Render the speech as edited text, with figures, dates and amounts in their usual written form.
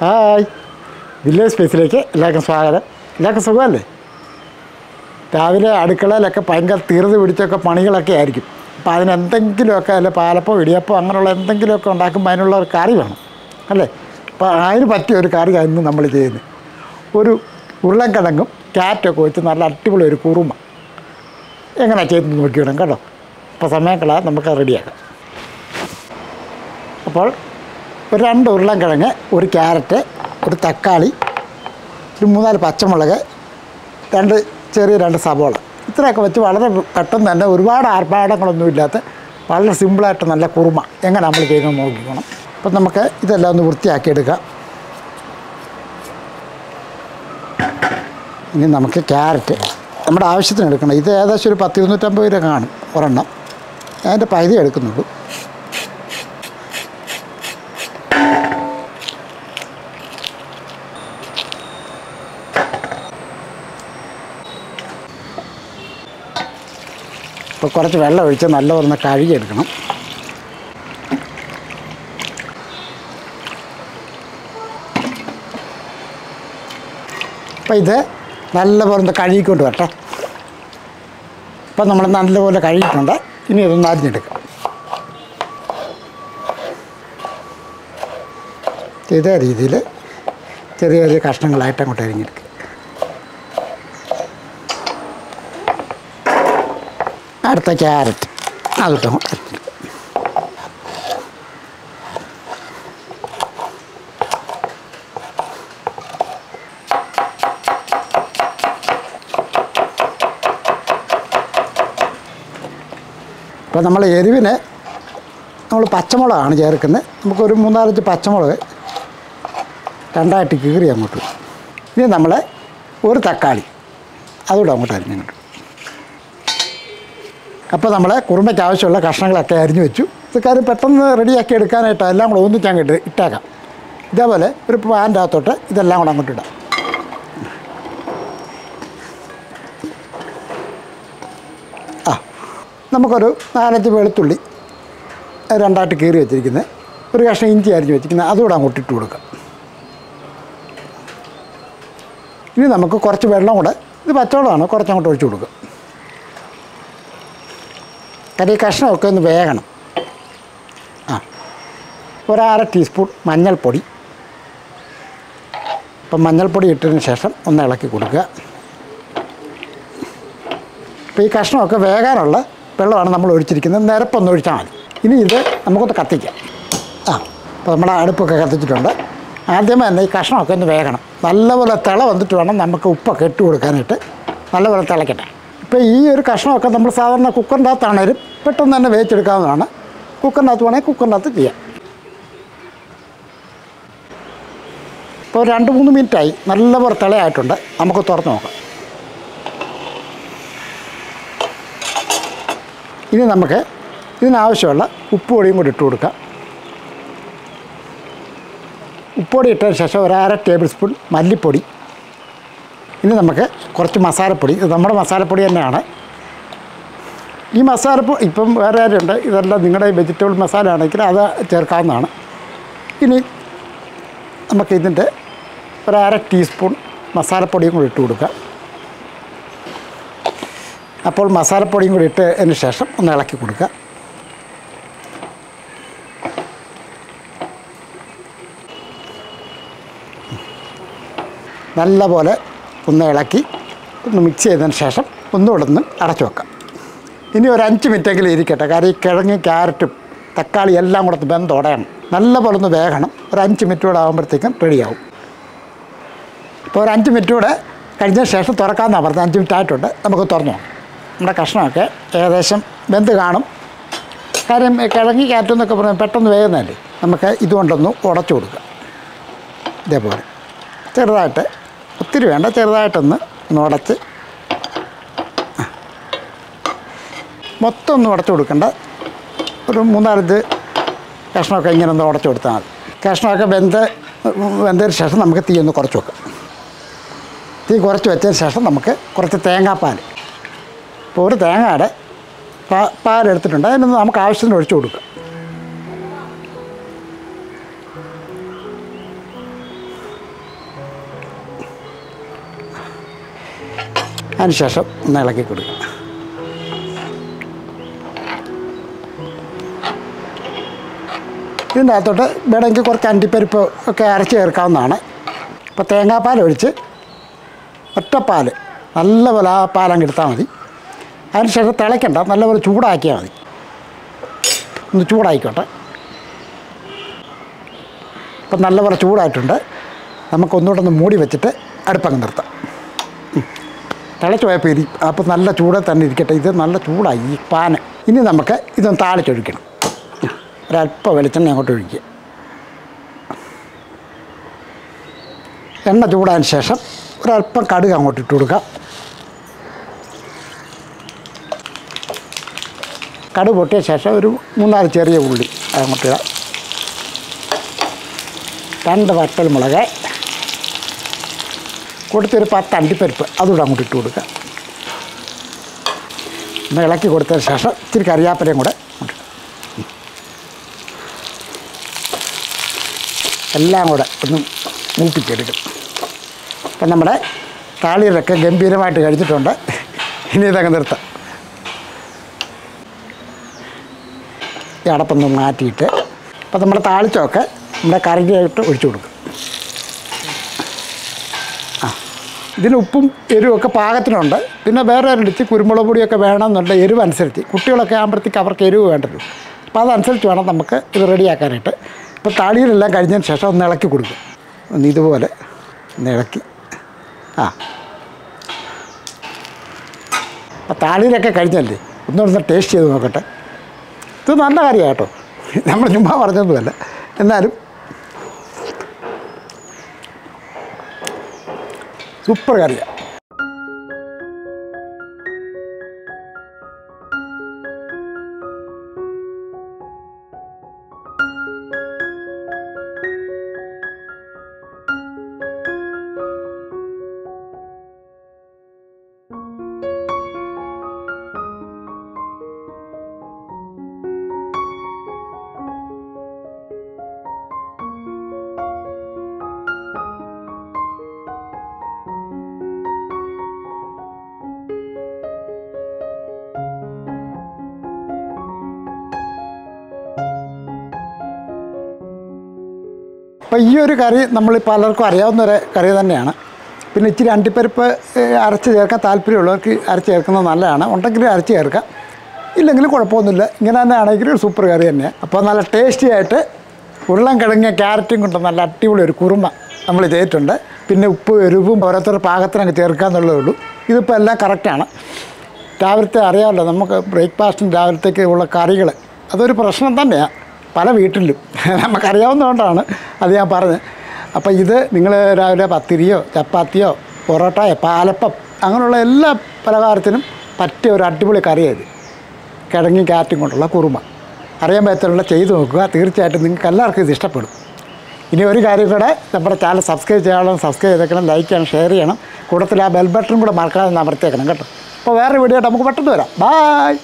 Hi, village സ്പേസിലേക്ക് എല്ലാവർക്കും സ്വാഗതം. എല്ലാവർക്കും സുഖമല്ലേ? രാവിലെ അടുക്കളയിലൊക്കെ ഭയങ്കര തീർത്ത് പിടിച്ചൊക്കെ പണികളൊക്കെ ആയിരിക്കും. അപ്പോൾ അതിനെന്തെങ്കിലുമൊക്കെ അല്ലെ പാലപ്പോ ഇടിയപ്പോ അങ്ങനെയുള്ള എന്തെങ്കിലുമൊക്കെ ഉണ്ടാക്കുമ്പോൾ അതിനുള്ള ഒരു കറി വേണം അല്ലേ? അപ്പോൾ അതിന് പറ്റിയ ഒരു കറിയാണ് ഇന്ന് നമ്മൾ ചെയ്യുന്നത്. ഒരു ഉരുളൻകിഴങ്ങും ക്യാരറ്റൊക്കെ വെച്ച് നല്ല അടിപൊളി ഒരു കുറുമ എങ്ങനെ ചെയ്ത് നോക്കിയിടാം കേട്ടോ. അപ്പോൾ സമയം കളയാൻ നമുക്ക് റെഡിയാക്കാം. അപ്പോൾ ഒരു 2 ഉരുളൻകിഴങ്ങ്, ഒരു ക്യാരറ്റ്, ഒരു തക്കാളി, ഒരു 3-4 പച്ചമുളക്, 2 സവോള, ഇത്രയൊക്കെ വെച്ച് വളരെ പെട്ടെന്ന് തന്നെ ഒരുപാട് ആർഭാടങ്ങളൊന്നും ഇല്ലാത്ത വളരെ സിമ്പിളായിട്ട് നല്ല കുറുമ എങ്ങനെ നമ്മൾ ചെയ്യുന്നത് നോക്കിക്കണം. അപ്പം നമുക്ക് ഇതെല്ലാം ഒന്ന് വൃത്തിയാക്കിയെടുക്കാം. ഇനി നമുക്ക് ക്യാരറ്റ് നമ്മുടെ ആവശ്യത്തിന് എടുക്കണം. ഇത് ഏകദേശം ഒരു 10-250 രൂപ കാണും ഒരെണ്ണം. അതിൻ്റെ പകുതി എടുക്കുന്നുള്ളൂ. ഇപ്പോൾ കുറച്ച് വെള്ളം ഒഴിച്ച് നല്ലപോലെ കഴുകിയെടുക്കണം. അപ്പോൾ ഇത് നല്ലപോലെ കഴുകിക്കൊണ്ട് വരട്ടെ. ഇപ്പം നമ്മൾ നല്ലപോലെ കഴുകിയിട്ടുണ്ട്. ഇനി ഇതൊന്ന് അരിഞ്ഞെടുക്കാം. ഇതേ രീതിയിൽ ചെറിയ ചെറിയ കഷ്ണങ്ങളായിട്ട് അങ്ങോട്ട് അരിഞ്ഞെടുക്കുക. അടുത്ത ക്യാരറ്റ് അതിട്ട് ഇപ്പോൾ നമ്മൾ എരിവിന് നമ്മൾ പച്ചമുളകാണ് ചേർക്കുന്നത്. നമുക്കൊരു 3-4 പച്ചമുളക് 2ആയിട്ട് കീറി അങ്ങോട്ട്. ഇനി നമ്മൾ ഒരു തക്കാളി അതുകൂടെ അങ്ങോട്ട് അരിഞ്ഞിട്ട്. അപ്പോൾ നമ്മൾ കുറുമയ്ക്ക് ആവശ്യമുള്ള കഷ്ണങ്ങളൊക്കെ അരിഞ്ഞു വെച്ചു. ഇത് കാര്യം പെട്ടെന്ന് റെഡിയാക്കി എടുക്കാനായിട്ട് എല്ലാം കൂടെ ഒന്നിച്ചങ്ങോട്ട് ഇട്ടേക്കാം. ഇതേപോലെ ഒരു പാൻ്റെ അകത്തോട്ട് ഇതെല്ലാം കൂടെ അങ്ങോട്ട് ഇടാം. നമുക്കൊരു 4-5 വെളുത്തുള്ളി 2ആയിട്ട് കീറി വെച്ചിരിക്കുന്നത്, ഒരു കഷ്ണം ഇഞ്ചി അരിഞ്ഞ് വെച്ചിരിക്കുന്നത് അതുകൂടെ അങ്ങോട്ട് ഇട്ട് കൊടുക്കാം. ഇനി നമുക്ക് കുറച്ച് വെള്ളം കൂടെ, ഇത് പച്ചവെള്ളമാണ്, കുറച്ചങ്ങോട്ട് ഒഴിച്ച് കൊടുക്കുക. കാര്യം ഈ കഷ്ണമൊക്കെ ഒന്ന് വേകണം. ഒരു 1/2 ടീസ്പൂൺ മഞ്ഞൾപ്പൊടി. അപ്പം മഞ്ഞൾപ്പൊടി ഇട്ടതിന് ശേഷം ഒന്ന് ഇളക്കി കൊടുക്കുക. അപ്പോൾ ഈ കഷ്ണമൊക്കെ വേകാനുള്ള വെള്ളമാണ് നമ്മൾ ഒഴിച്ചിരിക്കുന്നത്. നിരപ്പൊന്ന് ഒഴിച്ചാൽ മതി. ഇനി ഇത് നമുക്കൊന്ന് കത്തിക്കാം. അപ്പോൾ നമ്മുടെ അടുപ്പൊക്കെ കത്തിച്ചിട്ടുണ്ട്. ആദ്യമേ തന്നെ ഈ കഷ്ണമൊക്കെ ഒന്ന് വേകണം. നല്ലപോലെ തിള വന്നിട്ട് വേണം നമുക്ക് ഉപ്പൊക്കെ ഇട്ട് കൊടുക്കാനായിട്ട്. നല്ലപോലെ തിളക്കട്ടെ. ഇപ്പോൾ ഈ ഒരു കഷ്ണമൊക്കെ നമ്മൾ സാധാരണ കുക്കറിൻ്റെ അകത്താണേലും പെട്ടെന്ന് തന്നെ വേവിച്ചെടുക്കാവുന്നതാണ്. കുക്കറിൻ്റെ അകത്ത് വേണമെങ്കിൽ കുക്കറിൻ്റെ അകത്ത് ചെയ്യാം. ഇപ്പോൾ 2-3 മിനിറ്റായി നല്ലപോലെ തിളയായിട്ടുണ്ട്. നമുക്ക് തുറന്ന് നോക്കാം. ഇനി നമുക്ക് ഇതിനാവശ്യമുള്ള ഉപ്പുപൊടിയും കൂടി ഇട്ട് കൊടുക്കാം. ഉപ്പുപൊടി ഇട്ടതിന് ശേഷം ഒരു 1/2 ടേബിൾ സ്പൂൺ മല്ലിപ്പൊടി. ഇനി നമുക്ക് കുറച്ച് മസാലപ്പൊടി. ഇത് നമ്മുടെ മസാലപ്പൊടി തന്നെയാണ്. ഈ മസാലപ്പൊടി ഇപ്പം വേറെ ആരുണ്ട്, ഇതെല്ലാം നിങ്ങളുടെ വെജിറ്റബിൾ മസാല ആണെങ്കിൽ അത് ചേർക്കാവുന്നതാണ്. ഇനി നമുക്ക് ഇതിൻ്റെ ഒരു 1/2 ടീസ്പൂൺ മസാലപ്പൊടിയും കൂടി ഇട്ട് കൊടുക്കാം. അപ്പോൾ മസാലപ്പൊടിയും കൂടി ഇട്ടതിന് ശേഷം ഒന്ന് ഇളക്കി കൊടുക്കുക. നല്ലപോലെ ഒന്ന് ഇളക്കി ഒന്ന് മിക്സ് ചെയ്തതിന് ശേഷം ഒന്നുകൂടെ ഒന്ന് അടച്ചു വെക്കാം. ഇനി ഒരു 5 മിനിറ്റെങ്കിലും ഇരിക്കട്ടെ. കാര്യം ഈ കിഴങ്ങ്, ക്യാരറ്റും തക്കാളി എല്ലാം കൂടെ വെന്തുടയണം. നല്ലപോലെ ഒന്ന് വേകണം. ഒരു 5 മിനിറ്റ് കൂടെ ആകുമ്പോഴത്തേക്കും റെഡിയാവും. ഇപ്പോൾ ഒരു 5 മിനിറ്റ് കൂടെ കഴിഞ്ഞ ശേഷം തുറക്കാമെന്നാണ് പറഞ്ഞത്. 5 മിനിറ്റ് ആയിട്ടുണ്ട്. നമുക്ക് തുറന്നു നോക്കാം. നമ്മുടെ കഷ്ണമൊക്കെ ഏകദേശം വെന്ത് കാണും. കാര്യം കിഴങ്ങി ക്യാരറ്റെന്നൊക്കെ പറഞ്ഞാൽ പെട്ടെന്ന് വേകുന്നതല്ലേ. നമുക്ക് ഇതുകൊണ്ടൊന്ന് ഉടച്ചു കൊടുക്കാം. ഇതേപോലെ ചെറുതായിട്ട്, ഒത്തിരി വേണ്ട, ചെറുതായിട്ടൊന്ന് ഉടച്ച്, മൊത്തം ഒന്ന് ഉടച്ചു കൊടുക്കേണ്ട. ഒരു 3-4 കഷ്ണമൊക്കെ ഇങ്ങനെ ഒന്ന് ഉടച്ചു കൊടുത്താൽ മതി. കഷ്ണമൊക്കെ വെന്തതിന് ശേഷം നമുക്ക് തീ ഒന്ന് കുറച്ച് വെക്കാം. തീ കുറച്ച് വെച്ചതിന് ശേഷം നമുക്ക് കുറച്ച് തേങ്ങാപ്പാൽ, ഇപ്പോൾ ഒരു തേങ്ങയുടെ പാലെടുത്തിട്ടുണ്ട്, അതിനൊന്ന് നമുക്ക് ആവശ്യത്തിന് ഒഴിച്ചു കൊടുക്കാം. അതിന് ശേഷം ഒന്ന് ഇളക്കി കൊടുക്കുക. ഇതിൻ്റെ അകത്തോട്ട് വേണമെങ്കിൽ കുറച്ച് അണ്ടിപ്പരിപ്പ് ഒക്കെ അരച്ച് ചേർക്കാവുന്നതാണ്. അപ്പോൾ തേങ്ങാപ്പാൽ ഒഴിച്ച് ഒറ്റപ്പാൽ നല്ലപോലെ ആ പാലങ്ങ് എടുത്താൽ മതി. അതിന് ശേഷം തിളയ്ക്കണ്ട, നല്ലപോലെ ചൂടാക്കിയാൽ മതി. ഒന്ന് ചൂടായിക്കോട്ടെ. അപ്പം നല്ലപോലെ ചൂടായിട്ടുണ്ട്. നമുക്കൊന്നുകൂടെ ഒന്ന് മൂടി വെച്ചിട്ട് അടുപ്പങ്ങ് നിർത്താം. തിളച്ച് പോയപ്പോൾ ഇരി അപ്പോൾ നല്ല ചൂടെ തന്നെ ഇരിക്കട്ടെ. ഇത് നല്ല ചൂടായി ഈ പാന്. ഇനി നമുക്ക് ഇതൊന്ന് താളിച്ചൊഴിക്കണം. ഒരല്പം വെളിച്ചെണ്ണ അങ്ങോട്ട് ഒഴിക്കുക. എണ്ണ ചൂടായതിന് ശേഷം ഒരല്പം കടുക് അങ്ങോട്ട് ഇട്ട് കൊടുക്കുക. കടുക് പൊട്ടിയ ശേഷം ഒരു 3-4 ചെറിയ ഉള്ളി അങ്ങോട്ട് ഇടാം. 2 വറ്റൽമുളക്, കൊടുത്തൊരു 10 അണ്ടിപ്പരിപ്പ് അതുകൂടെ അങ്ങോട്ട് ഇട്ട് കൊടുക്കുക. ഒന്ന് ഇളക്കി കൊടുത്തതിന് ശേഷം ഇച്ചിരി കറിവേപ്പിലയും കൂടെ എല്ലാം കൂടെ ഒന്ന് മൂപ്പിച്ചെടുക്കും. അപ്പം നമ്മുടെ താളിയിലൊക്കെ ഗംഭീരമായിട്ട് കഴിച്ചിട്ടുണ്ട്. ഇനി ഇതങ്ങ് നിർത്താം. ഈ അടപ്പൊന്ന് മാറ്റിയിട്ട് അപ്പം നമ്മുടെ താളിച്ചൊക്കെ നമ്മുടെ കറിക്കായിട്ട് ഒഴിച്ചു കൊടുക്കും. ഇതിന് ഉപ്പും എരിവൊക്കെ പാകത്തിനുണ്ട്. പിന്നെ വേറെ ഒരിടത്ത് കുരുമുളക് പൊടിയൊക്കെ വേണമെന്നുള്ള എരിവ് അനുസരിച്ച് കുട്ടികളൊക്കെ ആകുമ്പോഴത്തേക്ക് അവർക്ക് എരിവ് വേണ്ടല്ലോ. അപ്പോൾ അതനുസരിച്ച് വേണം നമുക്ക് ഇത് റെഡിയാക്കാനായിട്ട്. ഇപ്പോൾ താളിയിലെല്ലാം കഴിഞ്ഞതിന് ശേഷം ഒന്ന് ഇളക്കി കൊടുക്കും. ഒന്ന് ഇതുപോലെ ഒന്ന് ഇളക്കി അപ്പോൾ താളിയിലൊക്കെ കഴിഞ്ഞല്ലേ ഒന്നുകൂടെ ടേസ്റ്റ് ചെയ്ത് നോക്കട്ടെ. ഇത് നല്ല കാര്യമാണ് കേട്ടോ, നമ്മൾ ചുമ്മാ പറഞ്ഞൊന്നുമല്ല. എന്നാലും സൂപ്പർ കറിയാണ്. അപ്പോൾ ഈ ഒരു കറി നമ്മൾ പലർക്കും അറിയാവുന്നൊരു കറി തന്നെയാണ്. പിന്നെ ഇച്ചിരി അണ്ടിപ്പരിപ്പ് അരച്ച് ചേർക്കാൻ താല്പര്യമുള്ളവർക്ക് അരച്ച് ചേർക്കുന്നത് നല്ലതാണ്. ഉണ്ടെങ്കിൽ അരച്ച് ചേർക്കാം, ഇല്ലെങ്കിലും കുഴപ്പമൊന്നുമില്ല. ഇങ്ങനെ തന്നെ ആണെങ്കിൽ ഒരു സൂപ്പർ കറി തന്നെയാണ്. അപ്പോൾ നല്ല ടേസ്റ്റി ആയിട്ട് ഉരുളൻ കിഴങ്ങിയ ക്യാരറ്റും കൊണ്ട് നല്ല അടിപൊളി ഒരു കുറുമ നമ്മൾ ചെയ്തിട്ടുണ്ട്. പിന്നെ ഉപ്പ് എരിവും ഓരോരുത്തരുടെ പാകത്തിനൊക്കെ ചേർക്കാമെന്നുള്ളതേ ഉള്ളൂ. ഇതിപ്പോൾ എല്ലാം കറക്റ്റാണ്. രാവിലത്തെ അറിയാമല്ലോ, നമുക്ക് ബ്രേക്ക്ഫാസ്റ്റിന് രാവിലത്തേക്ക് ഉള്ള കറികൾ അതൊരു പ്രശ്നം തന്നെയാണ് പല വീട്ടിലും. നമുക്കറിയാവുന്നതുകൊണ്ടാണ് അത് ഞാൻ പറഞ്ഞത്. അപ്പോൾ ഇത് നിങ്ങൾ രാവിലെ പത്തിരിയോ ചപ്പാത്തിയോ പൊറോട്ടയോ പാലപ്പം അങ്ങനെയുള്ള എല്ലാ പലഹാരത്തിനും പറ്റിയ ഒരു അടിപൊളി കറിയായത് കിഴങ്ങി ക്യാരറ്റും കൊണ്ടുള്ള കുറുമ. അറിയാൻ പറ്റുള്ള ചെയ്ത് നോക്കുക. തീർച്ചയായിട്ടും നിങ്ങൾക്ക് എല്ലാവർക്കും ഇത് ഇഷ്ടപ്പെടും. ഇനി ഒരു കാര്യം കൂടെ, നമ്മുടെ ചാനൽ സബ്സ്ക്രൈബ് ചെയ്യണം, സബ്സ്ക്രൈബ് ചെയ്തേക്കണം, ലൈക്ക് ചെയ്യണം, ഷെയർ ചെയ്യണം. കൂട്ടത്തിൽ ആ ബെൽ ബട്ടൺ കൂടെ മറക്കാതെ അമർത്തേക്കണം കേട്ടോ. അപ്പോൾ വേറെ വീഡിയോ ആയിട്ട് നമുക്ക് പെട്ടെന്ന് വരാം. ബായ്.